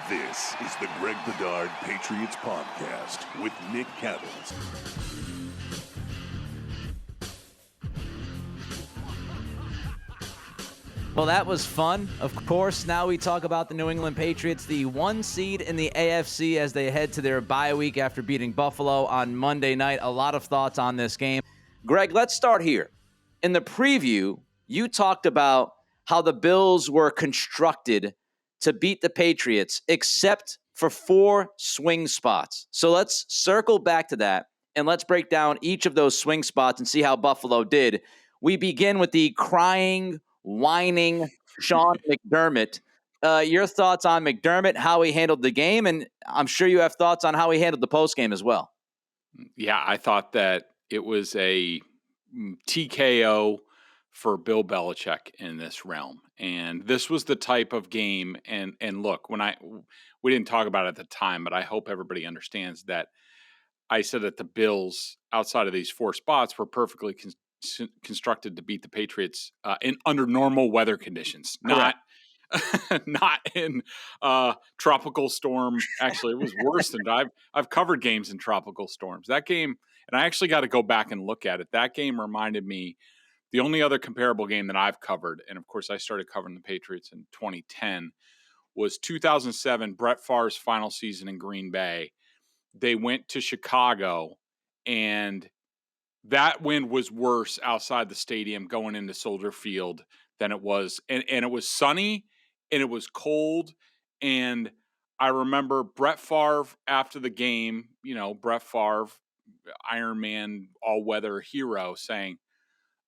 This is the Greg Bedard Patriots Podcast with Nick Cattles. Well, that was fun. Of course, now we talk about the New England Patriots, the 1 seed in the AFC as they head to their bye week after beating Buffalo on Monday night. A lot of thoughts on this game. Greg, let's start here. In the preview, you talked about how the Bills were constructed to beat the Patriots, except for 4 swing spots. So let's circle back to that, and let's break down each of those swing spots and see how Buffalo did. We begin with the crying, whining Sean McDermott. Your thoughts on McDermott, how he handled the game, and I'm sure you have thoughts on how he handled the postgame as well. Yeah, I thought that it was a TKO for Bill Belichick in this realm. And this was the type of game. And look, we didn't talk about it at the time, but I hope everybody understands that I said that the Bills, outside of these 4 spots, were perfectly constructed to beat the Patriots under normal weather conditions, not in tropical storm. Actually, it was worse than I've covered games in tropical storms. That game, and I actually got to go back and look at it. That game reminded me. The only other comparable game that I've covered, and of course I started covering the Patriots in 2010, was 2007, Brett Favre's final season in Green Bay. They went to Chicago, and that wind was worse outside the stadium going into Soldier Field than it was. And it was sunny, and it was cold, and I remember Brett Favre after the game, Brett Favre, Iron Man, all-weather hero, saying,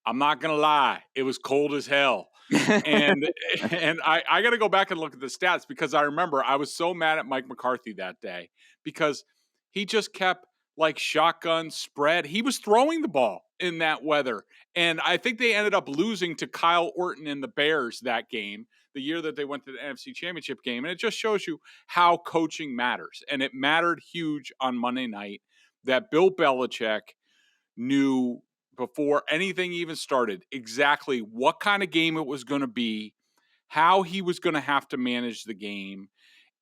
"I'm not going to lie, it was cold as hell." and I got to go back and look at the stats because I remember I was so mad at Mike McCarthy that day because he just kept like shotgun spread. He was throwing the ball in that weather. And I think they ended up losing to Kyle Orton and the Bears that game, the year that they went to the NFC Championship game. And it just shows you how coaching matters. And it mattered huge on Monday night that Bill Belichick knew before anything even started exactly what kind of game it was going to be, how he was going to have to manage the game.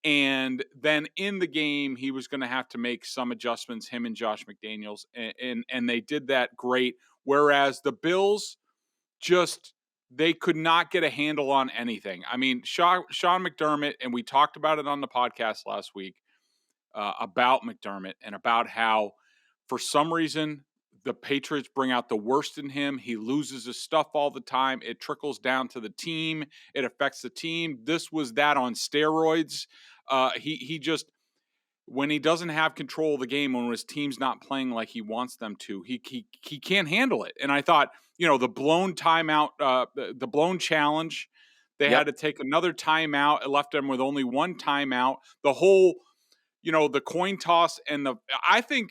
And then in the game, he was going to have to make some adjustments, him and Josh McDaniels. And they did that great. Whereas the Bills they could not get a handle on anything. I mean, Sean McDermott, and we talked about it on the podcast last week about McDermott and about how for some reason the Patriots bring out the worst in him. He loses his stuff all the time. It trickles down to the team. It affects the team. This was that on steroids. He just, when he doesn't have control of the game, when his team's not playing like he wants them to, he can't handle it. And I thought, the blown timeout, the blown challenge, they had to take another timeout. It left them with only one timeout. The whole, the coin toss and I think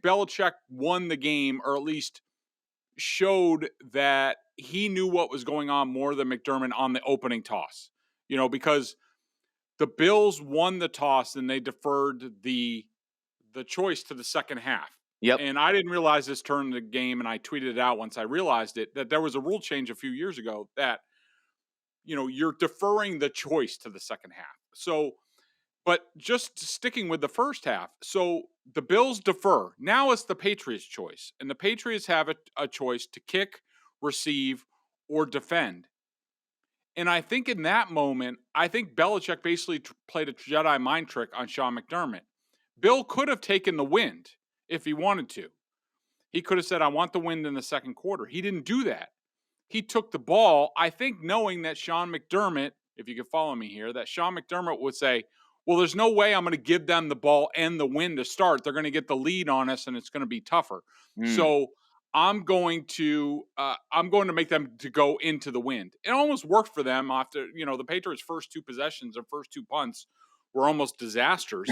Belichick won the game, or at least showed that he knew what was going on more than McDermott on the opening toss, because the Bills won the toss and they deferred the choice to the second half. Yep. And I didn't realize this turned the game, and I tweeted it out once I realized it, that there was a rule change a few years ago that, you're deferring the choice to the second half. So, but just sticking with the first half. So the Bills defer. Now it's the Patriots' choice. And the Patriots have a choice to kick, receive, or defend. And I think in that moment, Belichick basically played a Jedi mind trick on Sean McDermott. Bill could have taken the wind if he wanted to. He could have said, "I want the wind in the second quarter." He didn't do that. He took the ball, I think knowing that Sean McDermott, if you can follow me here, that Sean McDermott would say, "Well, there's no way I'm going to give them the ball and the win to start. They're going to get the lead on us, and it's going to be tougher. So I'm going to make them to go into the wind." It almost worked for them after, the Patriots' first 2 possessions or first 2 punts were almost disasters.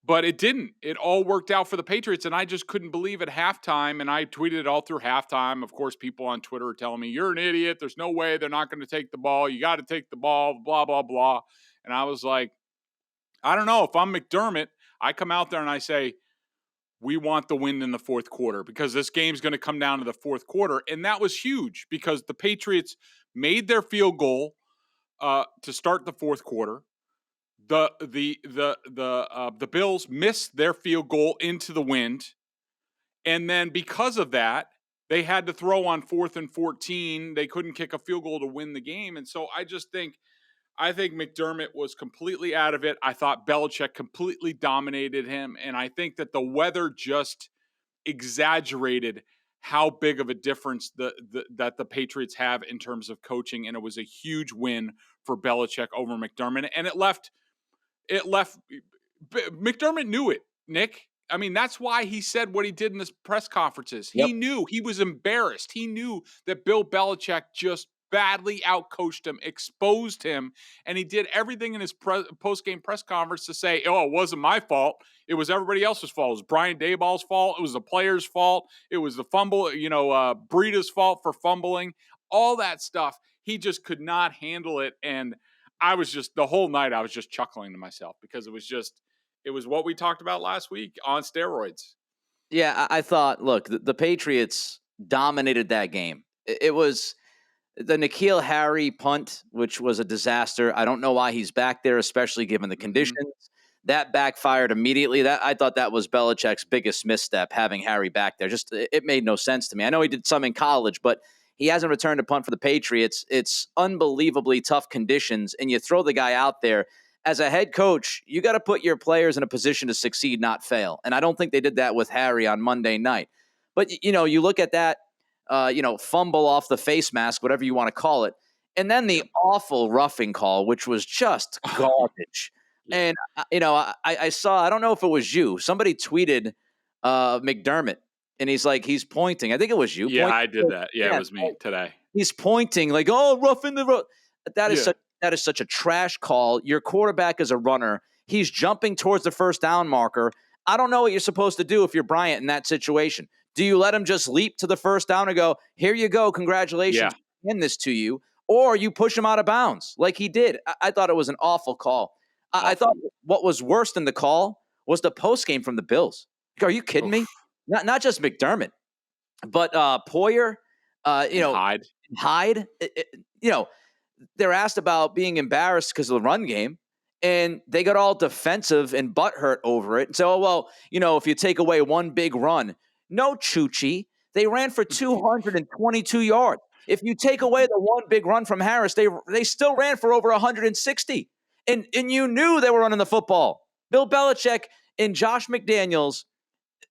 But it didn't. It all worked out for the Patriots, and I just couldn't believe at halftime, and I tweeted it all through halftime. Of course, people on Twitter are telling me, "You're an idiot. There's no way they're not going to take the ball. You got to take the ball, blah, blah, blah." And I was like, I don't know. If I'm McDermott, I come out there and I say, we want the win in the fourth quarter because this game's going to come down to the fourth quarter. And that was huge because the Patriots made their field goal to start the fourth quarter. the Bills missed their field goal into the wind, and then because of that, they had to throw on 4th and 14. They couldn't kick a field goal to win the game, and so I think McDermott was completely out of it. I thought Belichick completely dominated him, and I think that the weather just exaggerated how big of a difference that the Patriots have in terms of coaching, and it was a huge win for Belichick over McDermott, and it left McDermott knew it, Nick. I mean, that's why he said what he did in his press conferences. Yep. He knew, he was embarrassed. He knew that Bill Belichick just badly outcoached him, exposed him, and he did everything in his post-game press conference to say, oh, it wasn't my fault. It was everybody else's fault. It was Brian Daboll's fault. It was the player's fault. It was the fumble, Breida's fault for fumbling. All that stuff. He just could not handle it, and the whole night I was just chuckling to myself because it was what we talked about last week on steroids. Yeah, I thought, look, the Patriots dominated that game. It was the N'Keal Harry punt, which was a disaster. I don't know why he's back there, especially given the conditions. Mm-hmm. That backfired immediately. I thought that was Belichick's biggest misstep, having Harry back there. It made no sense to me. I know he did some in college, but he hasn't returned a punt for the Patriots. It's unbelievably tough conditions, and you throw the guy out there. As a head coach, you got to put your players in a position to succeed, not fail. And I don't think they did that with Harry on Monday night. But, you look at that, fumble off the face mask, whatever you want to call it, and then the awful roughing call, which was just garbage. And, I saw, I don't know if it was you, somebody tweeted McDermott, and he's pointing. I think it was you. Yeah, I did that. Yeah, it was me today. He's pointing like, oh, roughing the road. That is such a trash call. Your quarterback is a runner. He's jumping towards the first down marker. I don't know what you're supposed to do if you're Bryant in that situation. Do you let him just leap to the first down and go, here you go, congratulations, in this to you? Or you push him out of bounds like he did. I thought it was an awful call. I thought what was worse than the call was the postgame from the Bills. Are you kidding me? Not just McDermott, but Poyer, Hyde. They're asked about being embarrassed because of the run game, and they got all defensive and butthurt over it. So, if you take away one big run, no, Chuchi, they ran for 222 yards. If you take away the one big run from Harris, they still ran for over 160. And you knew they were running the football. Bill Belichick and Josh McDaniels,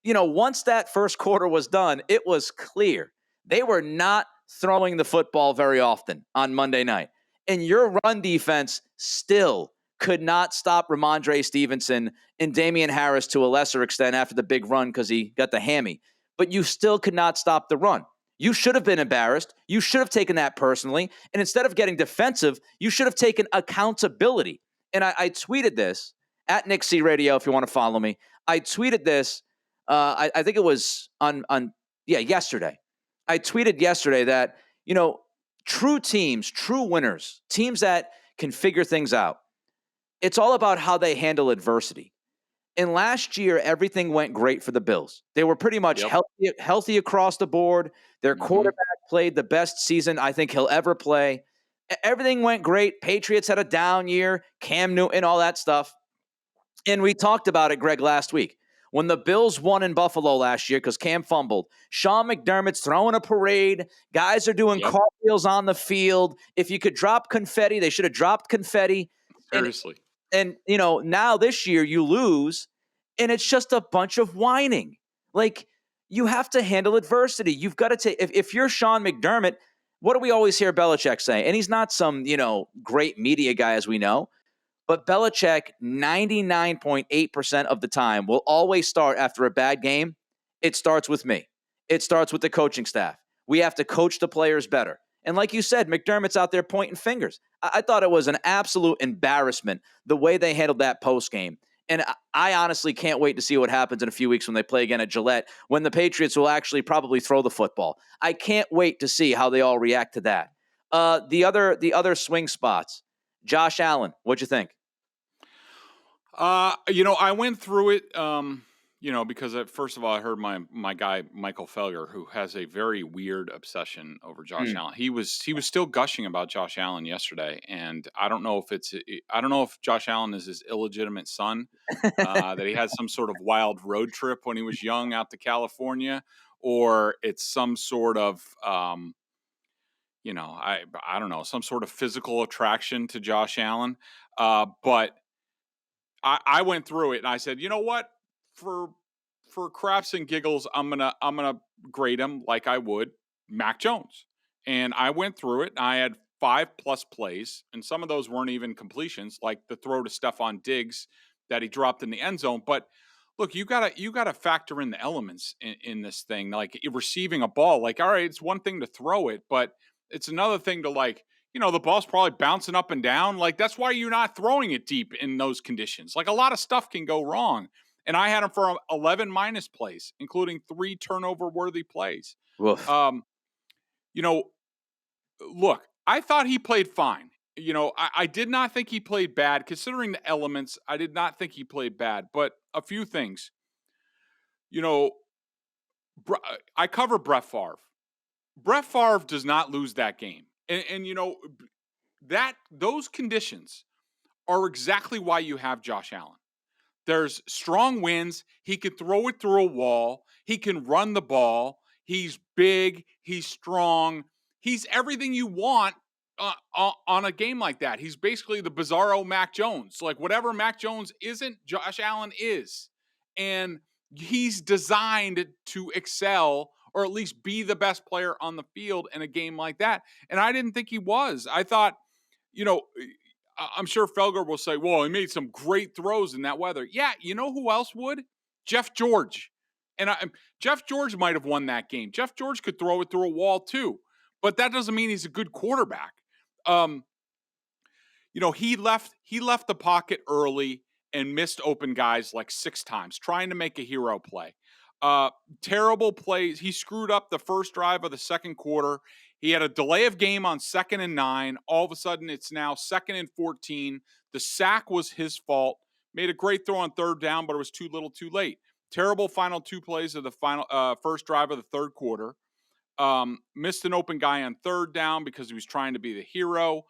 once that first quarter was done, it was clear they were not throwing the football very often on Monday night. And your run defense still could not stop Ramondre Stevenson and Damian Harris to a lesser extent after the big run because he got the hammy. But you still could not stop the run. You should have been embarrassed. You should have taken that personally. And instead of getting defensive, you should have taken accountability. And I tweeted this at Nick C Radio if you want to follow me. I tweeted this, I think it was yesterday. I tweeted yesterday that, true teams, true winners, teams that can figure things out, it's all about how they handle adversity. And last year, everything went great for the Bills. They were pretty much healthy across the board. Their quarterback played the best season I think he'll ever play. Everything went great. Patriots had a down year, Cam Newton, all that stuff. And we talked about it, Greg, last week. When the Bills won in Buffalo last year because Cam fumbled, Sean McDermott's throwing a parade. Guys are doing cartwheels on the field. If you could drop confetti, they should have dropped confetti. Seriously. And now this year you lose, and it's just a bunch of whining. Like, you have to handle adversity. You've got to take – if you're Sean McDermott, what do we always hear Belichick say? And he's not some, great media guy as we know. But Belichick, 99.8% of the time, will always start after a bad game. It starts with me. It starts with the coaching staff. We have to coach the players better. And like you said, McDermott's out there pointing fingers. I thought it was an absolute embarrassment the way they handled that postgame. And I honestly can't wait to see what happens in a few weeks when they play again at Gillette, when the Patriots will actually probably throw the football. I can't wait to see how they all react to that. The other swing spots. Josh Allen, what'd you think? I went through it because first of all, I heard my guy Michael Felger, who has a very weird obsession over Josh Allen. He was still gushing about Josh Allen yesterday, and I don't know if Josh Allen is his illegitimate son, that he had some sort of wild road trip when he was young out to California, or it's some sort of I don't know, some sort of physical attraction to Josh Allen. But I went through it and I said, you know what, for craps and giggles, I'm gonna grade him like I would Mac Jones. And I went through it. And I had 5+ plays, and some of those weren't even completions, like the throw to Stephon Diggs that he dropped in the end zone. But look, you gotta factor in the elements in this thing. Like receiving a ball, like all right, it's one thing to throw it, but it's another thing to the ball's probably bouncing up and down. Like that's why you're not throwing it deep in those conditions. Like a lot of stuff can go wrong. And I had him for 11 minus plays, including 3 turnover-worthy plays. Woof. Look, I thought he played fine. I did not think he played bad. Considering the elements, I did not think he played bad. But a few things. I cover Brett Favre. Brett Favre does not lose that game. And those conditions are exactly why you have Josh Allen. There's strong winds. He can throw it through a wall. He can run the ball. He's big. He's strong. He's everything you want on a game like that. He's basically the bizarro Mac Jones. Like whatever Mac Jones isn't, Josh Allen is. And he's designed to excel or at least be the best player on the field in a game like that. And I didn't think he was. I thought, I'm sure Felger will say, well, he made some great throws in that weather. Yeah, you know who else would? Jeff George. And Jeff George might have won that game. Jeff George could throw it through a wall too. But that doesn't mean he's a good quarterback. He left the pocket early and missed open guys like 6 times, trying to make a hero play. Terrible plays. He screwed up the first drive of the second quarter. He had a delay of game on 2nd and 9. All of a sudden, it's now 2nd and 14. The sack was his fault. Made a great throw on 3rd down, but it was too little too late. Terrible final 2 plays of the final first drive of the 3rd quarter. Missed an open guy on 3rd down because he was trying to be the hero.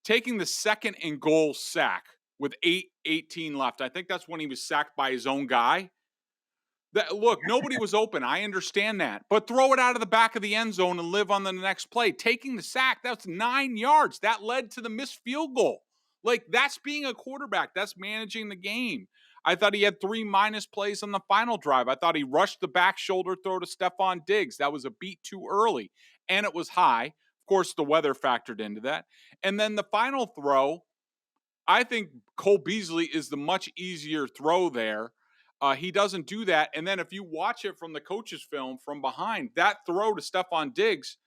Taking the 2nd and goal sack with 8:18 left. I think that's when he was sacked by his own guy. Look, nobody was open. I understand that. But throw it out of the back of the end zone and live on the next play. Taking the sack, that's 9 yards. That led to the missed field goal. Like, that's being a quarterback. That's managing the game. I thought he had 3 minus plays on the final drive. I thought he rushed the back shoulder throw to Stephon Diggs. That was a beat too early. And it was high. Of course, the weather factored into that. And then the final throw, I think Cole Beasley is the much easier throw there. He doesn't do that. And then if you watch it from the coach's film from behind, that throw to Stephon Diggs,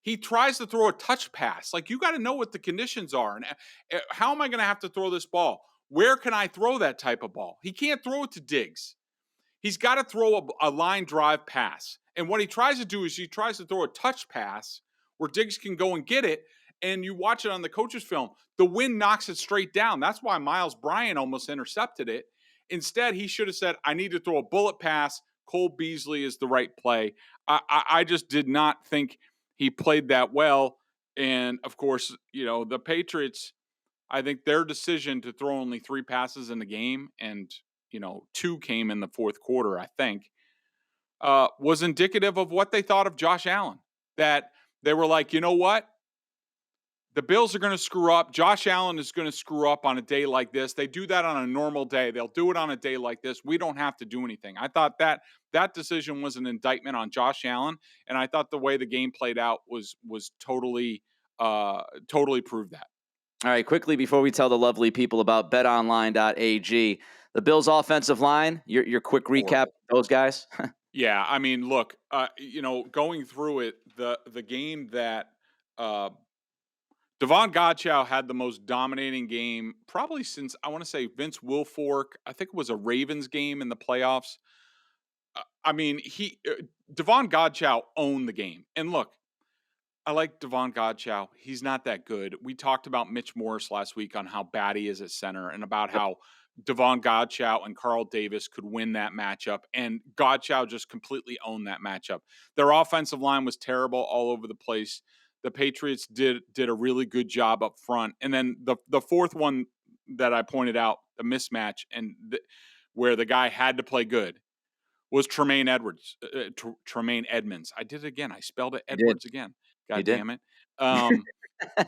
he tries to throw a touch pass. Like, you got to know what the conditions are. And how am I going to have to throw this ball? Where can I throw that type of ball? He can't throw it to Diggs. He's got to throw a line drive pass. And what he tries to do is he tries to throw a touch pass where Diggs can go and get it. And you watch it on the coach's film. The wind knocks it straight down. That's why Miles Bryant almost intercepted it. Instead, he should have said, I need to throw a bullet pass. Cole Beasley is the right play. I just did not think he played that well. And, of course, the Patriots, I think their decision to throw only 3 passes in the game and, 2 came in the 4th quarter, I think, was indicative of what they thought of Josh Allen. That they were like, you know what? The Bills are going to screw up. Josh Allen is going to screw up on a day like this. They do that on a normal day. They'll do it on a day like this. We don't have to do anything. I thought that decision was an indictment on Josh Allen, and I thought the way the game played out was totally proved that. All right, quickly before we tell the lovely people about betonline.ag, the Bills' offensive line, your quick recap, those guys? Yeah, I mean, look, going through it, the game that Devon Godchaux had the most dominating game probably since, I want to say, Vince Wilfork. I think it was a Ravens game in the playoffs. Devon Godchaux owned the game. And look, I like Devon Godchaux. He's not that good. We talked about Mitch Morris last week on how bad he is at center and about how Devon Godchow and Carl Davis could win that matchup, and Godchow just completely owned that matchup. Their offensive line was terrible all over the place. The Patriots did a really good job up front, and then the fourth one that I pointed out, the mismatch, and where the guy had to play good was Tremaine Edmonds. I did it again. I spelled it You did. Edwards again. You God did. damn it.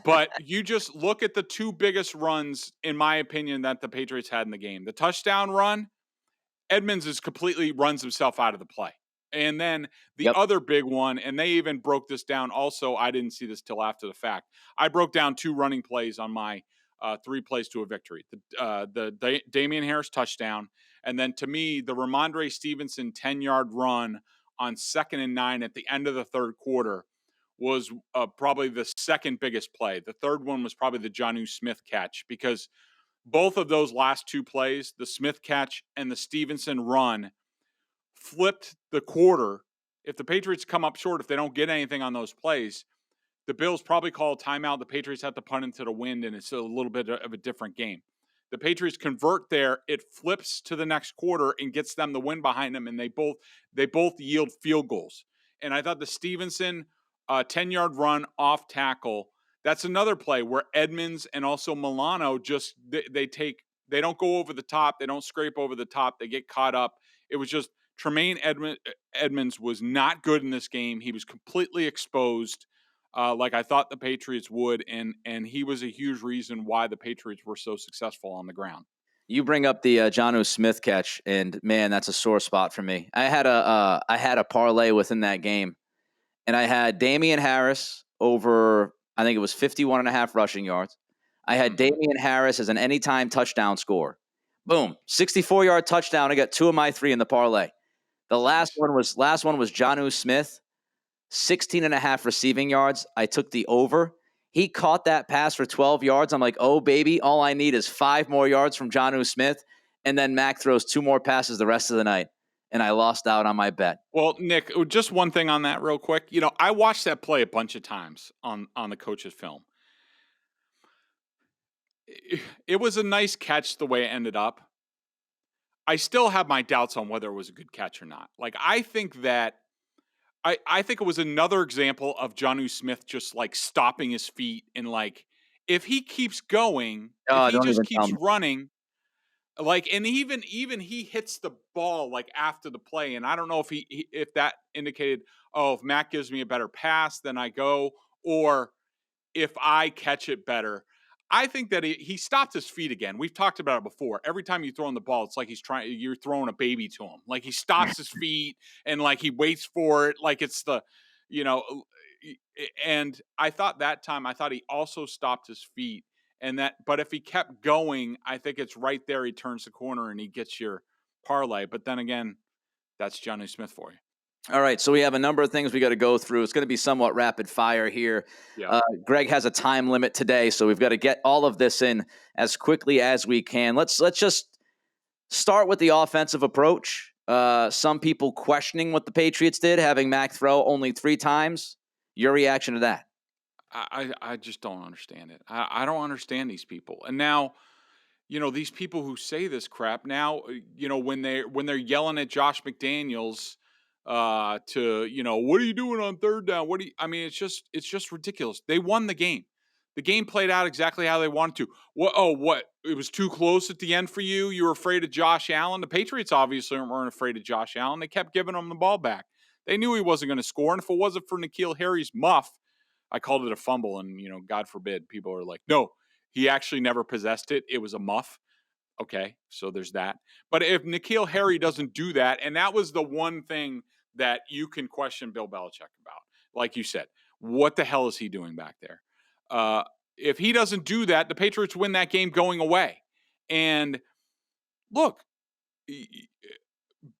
But you just look at the two biggest runs, in my opinion, that the Patriots had in the game. The touchdown run, Edmonds is completely runs himself out of the play. And then the Yep. other big one, and they even broke this down also, I didn't see this till after the fact. I broke down 2 running plays on my 3 plays to a victory. The Damian Harris touchdown, and then to me, the Ramondre Stevenson 10-yard run on 2nd and 9 at the end of the third quarter was probably the second biggest play. The third one was probably the Jonnu Smith catch, because both of those last 2 plays, the Smith catch and the Stevenson run, flipped the quarter. If the Patriots come up short, if they don't get anything on those plays, the Bills probably call a timeout. The Patriots have to punt into the wind, and it's a little bit of a different game. The Patriots convert there, it flips to the next quarter and gets them the win behind them, and they both yield field goals. And I thought the Stevenson 10-yard run off tackle, that's another play where Edmonds and also Milano just they don't go over the top, they don't scrape over the top, they get caught up. It was just Tremaine Edmonds was not good in this game. He was completely exposed, like I thought the Patriots would, and he was a huge reason why the Patriots were so successful on the ground. You bring up the Jonnu Smith catch, and man, that's a sore spot for me. I had a parlay within that game, and I had Damian Harris over, I think it was 51.5 rushing yards. I had Damian Harris as an anytime touchdown score. Boom, 64-yard touchdown. I got 2 of my 3 in the parlay. The last one was Jonnu Smith, 16.5 receiving yards. I took the over. He caught that pass for 12 yards. I'm like, oh, baby, all I need is 5 more yards from Jonnu Smith. And then Mac throws 2 more passes the rest of the night. And I lost out on my bet. Well, Nick, just one thing on that real quick. You know, I watched that play a bunch of times on the coach's film. It was a nice catch the way it ended up. I still have my doubts on whether it was a good catch or not. Like, I think that I think it was another example of Jonnu Smith just like stopping his feet, and like, if he keeps going, if he just keeps running, like, and even he hits the ball like after the play, and I don't know if if that indicated, oh, if Matt gives me a better pass, then I go, or if I catch it better. I think that he stopped his feet again. We've talked about it before. Every time you throw in the ball, it's like you're throwing a baby to him. Like, he stops his feet and like he waits for it. Like, it's the, and I thought that time, I thought he also stopped his feet, but if he kept going, I think it's right there. He turns the corner and he gets your parlay. But then again, that's Jonnu Smith for you. All right, so we have a number of things we got to go through. It's going to be somewhat rapid fire here. Yeah. Greg has a time limit today, so we've got to get all of this in as quickly as we can. Let's just start with the offensive approach. Some people questioning what the Patriots did, having Mac throw only 3 times. Your reaction to that? I just don't understand it. I don't understand these people. And now, these people who say this crap now, when they're yelling at Josh McDaniels, to, what are you doing on third down? It's just ridiculous. They won the game. The game played out exactly how they wanted to. What? It was too close at the end for you? You were afraid of Josh Allen? The Patriots obviously weren't afraid of Josh Allen. They kept giving him the ball back. They knew he wasn't going to score. And if it wasn't for N'Keal Harry's muff, I called it a fumble. And, God forbid, people are like, no, he actually never possessed it. It was a muff. Okay, so there's that. But if N'Keal Harry doesn't do that, and that was the one thing that you can question Bill Belichick about, like you said, what the hell is he doing back there? If he doesn't do that, the Patriots win that game going away. And look,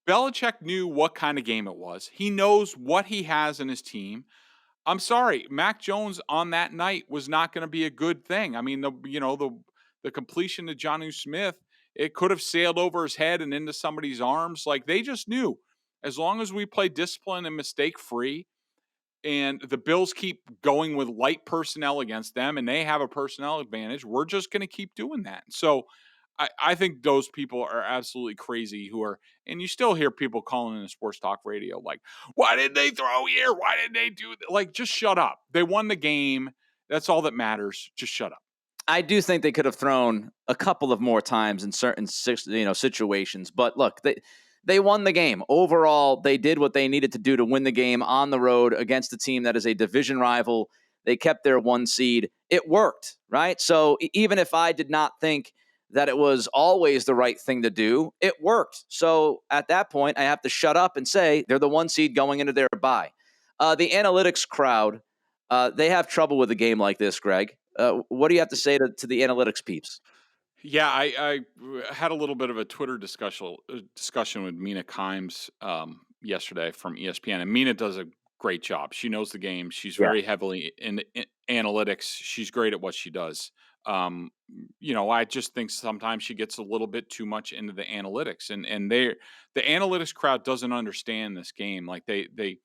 Belichick knew what kind of game it was. He knows what he has in his team. I'm sorry, Mac Jones on that night was not going to be a good thing. I mean, the completion to Jonnu Smith, it could have sailed over his head and into somebody's arms. Like, they just knew, as long as we play disciplined and mistake-free, and the Bills keep going with light personnel against them, and they have a personnel advantage, we're just going to keep doing that. So I think those people are absolutely crazy and you still hear people calling in the sports talk radio like, why did they throw here? Why did they do that? Like, just shut up. They won the game. That's all that matters. Just shut up. I do think they could have thrown a couple of more times in certain situations, but look, they won the game. Overall, they did what they needed to do to win the game on the road against a team that is a division rival. They kept their 1 seed. It worked, right? So even if I did not think that it was always the right thing to do, it worked. So at that point, I have to shut up and say they're the 1 seed going into their bye. The analytics crowd, they have trouble with a game like this, Greg. What do you have to say to the analytics peeps? Yeah, I had a little bit of a Twitter discussion with Mina Kimes yesterday from ESPN, and Mina does a great job. She knows the game. She's very heavily in analytics. She's great at what she does. I just think sometimes she gets a little bit too much into the analytics, and the analytics crowd doesn't understand this game. Like they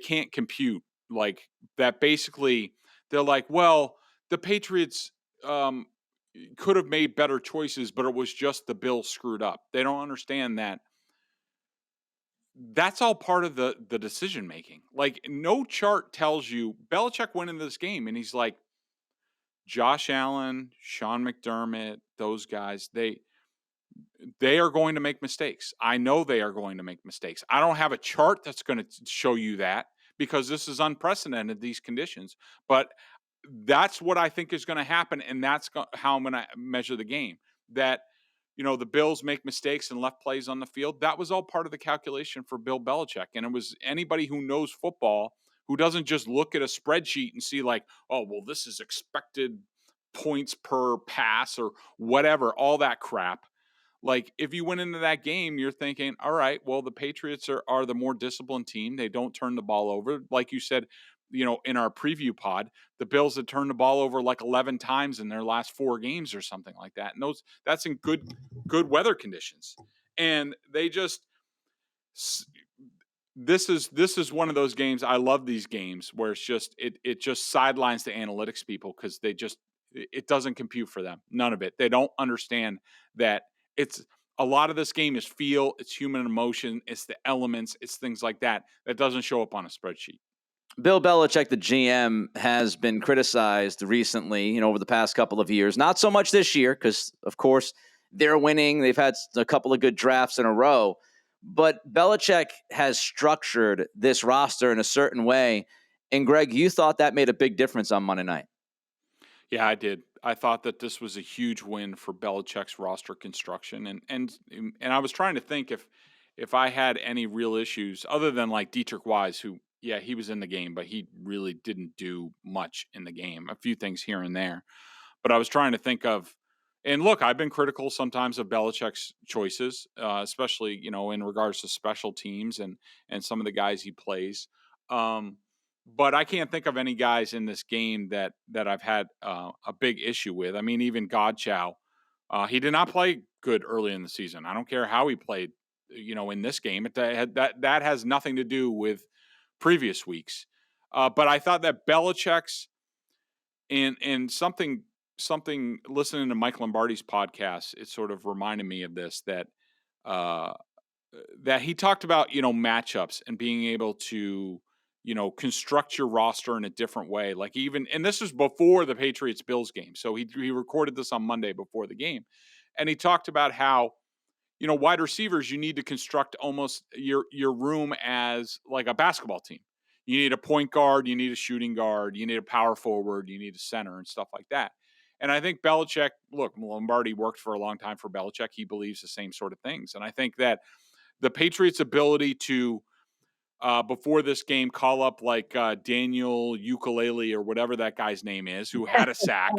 can't compute like that. Basically, they're like, well, the Patriots could have made better choices, but it was just the Bills screwed up. They don't understand that that's all part of the decision making. Like, no chart tells you Belichick went into this game and he's like, Josh Allen, Sean McDermott, those guys, they are going to make mistakes. I know they are going to make mistakes. I don't have a chart that's going to show you that because this is unprecedented, these conditions. But that's what I think is going to happen, and that's how I'm going to measure the game. That, the Bills make mistakes and left plays on the field. That was all part of the calculation for Bill Belichick. And it was anybody who knows football who doesn't just look at a spreadsheet and see like, oh, well, this is expected points per pass or whatever, all that crap. Like, if you went into that game, you're thinking, all right, well, the Patriots are the more disciplined team. They don't turn the ball over. Like you said, in our preview pod, the Bills had turned the ball over like 11 times in their last 4 games or something like that. And that's in good weather conditions. And they just, this is one of those games. I love these games where it's just, it just sidelines the analytics people because it doesn't compute for them. None of it. They don't understand that it's a lot of this game is feel, it's human emotion, it's the elements, it's things like that doesn't show up on a spreadsheet. Bill Belichick, the GM, has been criticized recently, over the past couple of years. Not so much this year because, of course, they're winning. They've had a couple of good drafts in a row. But Belichick has structured this roster in a certain way. And, Greg, you thought that made a big difference on Monday night. Yeah, I did. I thought that this was a huge win for Belichick's roster construction. And I was trying to think if I had any real issues other than like Dietrich Wise, who, yeah, he was in the game, but he really didn't do much in the game. A few things here and there. But I was trying to think of, and look, I've been critical sometimes of Belichick's choices, especially, in regards to special teams and some of the guys he plays. But I can't think of any guys in this game that I've had a big issue with. I mean, even Godchow, he did not play good early in the season. I don't care how he played, in this game. That has nothing to do with previous weeks. But I thought that Belichick's and something listening to Mike Lombardi's podcast, it sort of reminded me of this, that he talked about, matchups and being able to, construct your roster in a different way. Like and this was before the Patriots Bills game. So he recorded this on Monday before the game. And he talked about how, wide receivers, you need to construct almost your room as like a basketball team. You need a point guard, you need a shooting guard, you need a power forward, you need a center and stuff like that. And I think Belichick, look, Lombardi worked for a long time for Belichick. He believes the same sort of things. And I think that the Patriots' ability to, before this game, call up like Daniel Ukulele or whatever that guy's name is, who had a sack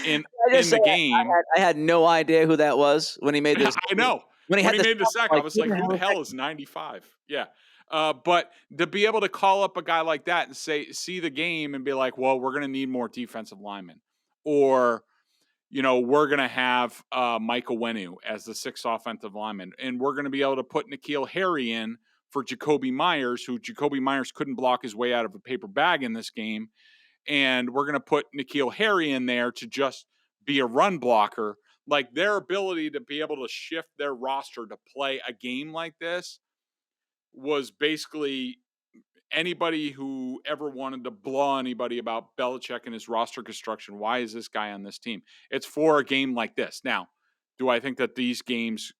in the game. I had no idea who that was when he made this. I know. When he made the sack, I was like, who the hell is 95? Yeah. But to be able to call up a guy like that and see the game and be like, well, we're going to need more defensive linemen. Or, we're going to have Michael Wenu as the 6th offensive lineman. And we're going to be able to put N'Keal Harry in for Jacoby Myers, who Jacoby Myers couldn't block his way out of a paper bag in this game. And we're going to put N'Keal Harry in there to just be a run blocker. Like, their ability to be able to shift their roster to play a game like this was basically anybody who ever wanted to blow anybody about Belichick and his roster construction. Why is this guy on this team? It's for a game like this. Now, do I think that these games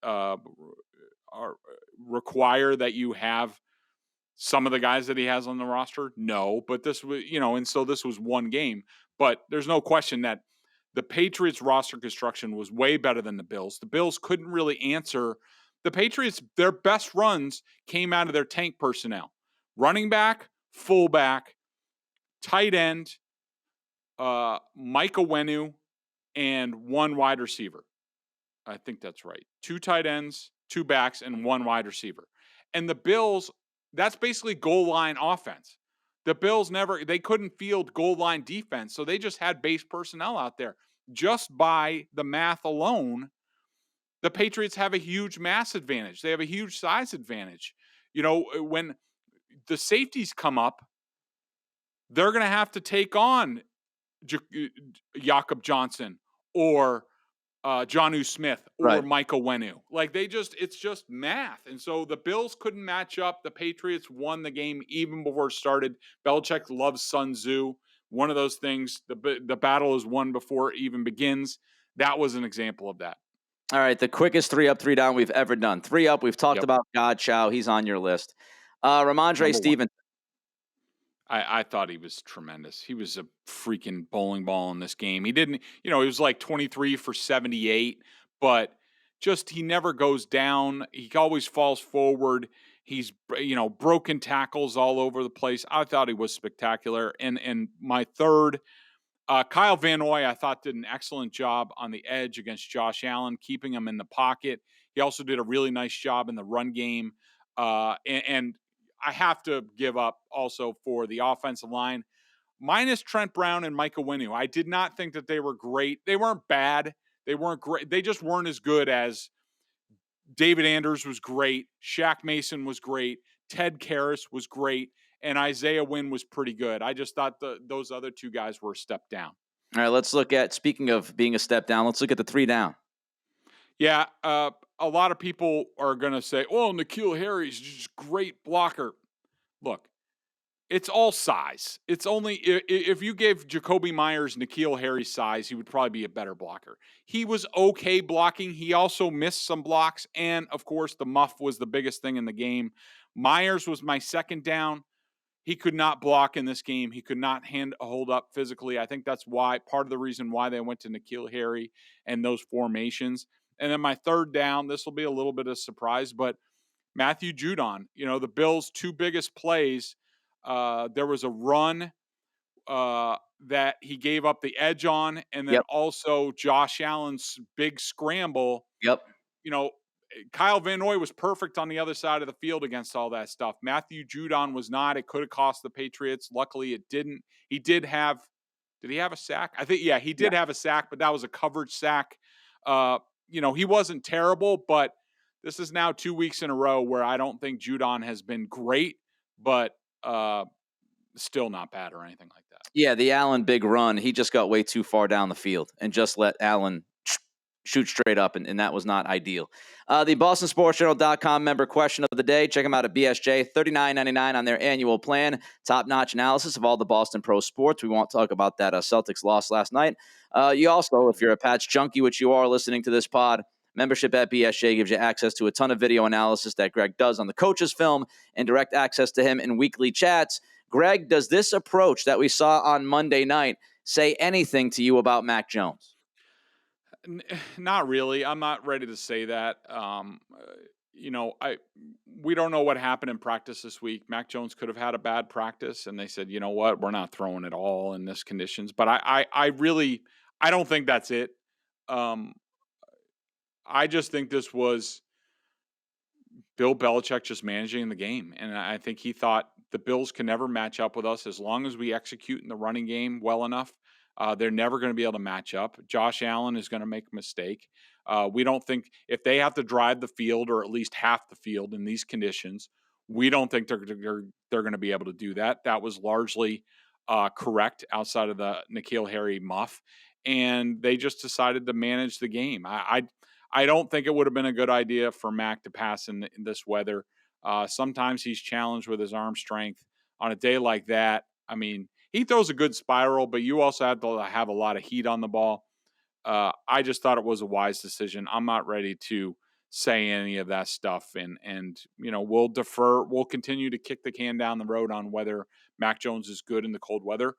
require that you have some of the guys that he has on the roster? No, but this was, and so this was one game. But there's no question that the Patriots roster construction was way better than the Bills. The Bills couldn't really answer. The Patriots, their best runs came out of their tank personnel. Running back, fullback, tight end, Mike Owenu, and one wide receiver. I think that's right. 2 tight ends, 2 backs, and 1 wide receiver. And the Bills, that's basically goal line offense. The Bills they couldn't field goal line defense, so they just had base personnel out there. Just by the math alone, the Patriots have a huge mass advantage. They have a huge size advantage. When the safeties come up, they're going to have to take on Jakob Johnson or Jonnu Smith or Right. Mike Owenu. Like, it's just math. And so the Bills couldn't match up. The Patriots won the game even before it started. Belichick loves Sun Tzu. One of those things, the battle is won before it even begins. That was an example of that. All right, the quickest 3 up, 3 down we've ever done. 3 up, we've talked about Godchow. He's on your list. Ramondre Stevenson. I thought he was tremendous. He was a freaking bowling ball in this game. He didn't, he was like 23 for 78, but just he never goes down. He always falls forward. He's, broken tackles all over the place. I thought he was spectacular. And my third, Kyle Van Noy, I thought did an excellent job on the edge against Josh Allen, keeping him in the pocket. He also did a really nice job in the run game. And I have to give up also for the offensive line, minus Trent Brown and Mike Owenu. I did not think that they were great. They weren't bad. They weren't great. They just weren't as good as David Anders was great. Shaq Mason was great. Ted Karras was great. And Isaiah Wynn was pretty good. I just thought those other 2 guys were a step down. All right, let's look at, speaking of being a step down, let's look at the 3 down. Yeah, a lot of people are going to say, oh, N'Keal Harry's just a great blocker. Look, it's all size. It's only if you gave Jacoby Myers N'Keal Harry's size, he would probably be a better blocker. He was okay blocking. He also missed some blocks. And, of course, the muff was the biggest thing in the game. Myers was my second down. He could not block in this game. He could not hold up physically. I think that's why part of the reason why they went to N'Keal Harry and those formations. And then my third down, this will be a little bit of a surprise, but Matthew Judon, the Bills' 2 biggest plays, there was a run that he gave up the edge on, and then also Josh Allen's big scramble. Yep. Kyle Van Noy was perfect on the other side of the field against all that stuff. Matthew Judon was not. It could have cost the Patriots. Luckily, it didn't. He did he have a sack? I think, he did have a sack, but that was a coverage sack. He wasn't terrible, but this is now 2 weeks in a row where I don't think Judon has been great, but still not bad or anything like that. Yeah, the Allen big run, he just got way too far down the field and just let Allen shoot straight up, and that was not ideal. The BostonSportsJournal.com member question of the day. Check them out at BSJ, $39.99 on their annual plan. Top-notch analysis of all the Boston pro sports. We won't talk about that Celtics loss last night. You also, if you're a Pats junkie, which you are listening to this pod, membership at BSJ gives you access to a ton of video analysis that Greg does on the coach's film and direct access to him in weekly chats. Greg, does this approach that we saw on Monday night say anything to you about Mac Jones? Not really. I'm not ready to say that. We don't know what happened in practice this week. Mac Jones could have had a bad practice, and they said, you know what, we're not throwing it all in this conditions. But I don't think that's it. I just think this was Bill Belichick just managing the game. And I think he thought the Bills can never match up with us as long as we execute in the running game well enough. They're never going to be able to match up. Josh Allen is going to make a mistake. We don't think if they have to drive the field or at least half the field in these conditions, we don't think they're going to be able to do that. That was largely correct outside of the N'Keal Harry muff. and they just decided to manage the game. I don't think it would have been a good idea for Mac to pass in this weather. Sometimes he's challenged with his arm strength. On a day like that, I mean, he throws a good spiral, but you also have to have a lot of heat on the ball. I just thought it was a wise decision. I'm not ready to say any of that stuff, and we'll defer. We'll continue to kick the can down the road on whether Mac Jones is good in the cold weather.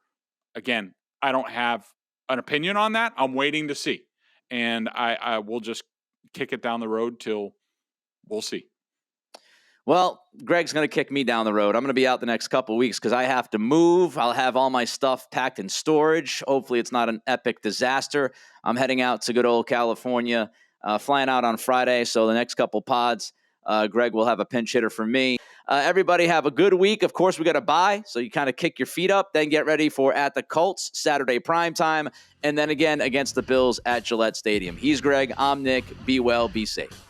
Again, I don't have an opinion on that. I'm waiting to see, and I will just kick it down the road till we'll see. Well, Greg's going to kick me down the road. I'm going to be out the next couple of weeks because I have to move. I'll have all my stuff packed in storage. Hopefully it's not an epic disaster. I'm heading out to good old California, flying out on Friday. So the next couple pods, Greg will have a pinch hitter for me. Everybody have a good week. Of course, we got a bye, so you kind of kick your feet up, then get ready for at the Colts, Saturday primetime, and then again against the Bills at Gillette Stadium. He's Greg. I'm Nick. Be well, be safe.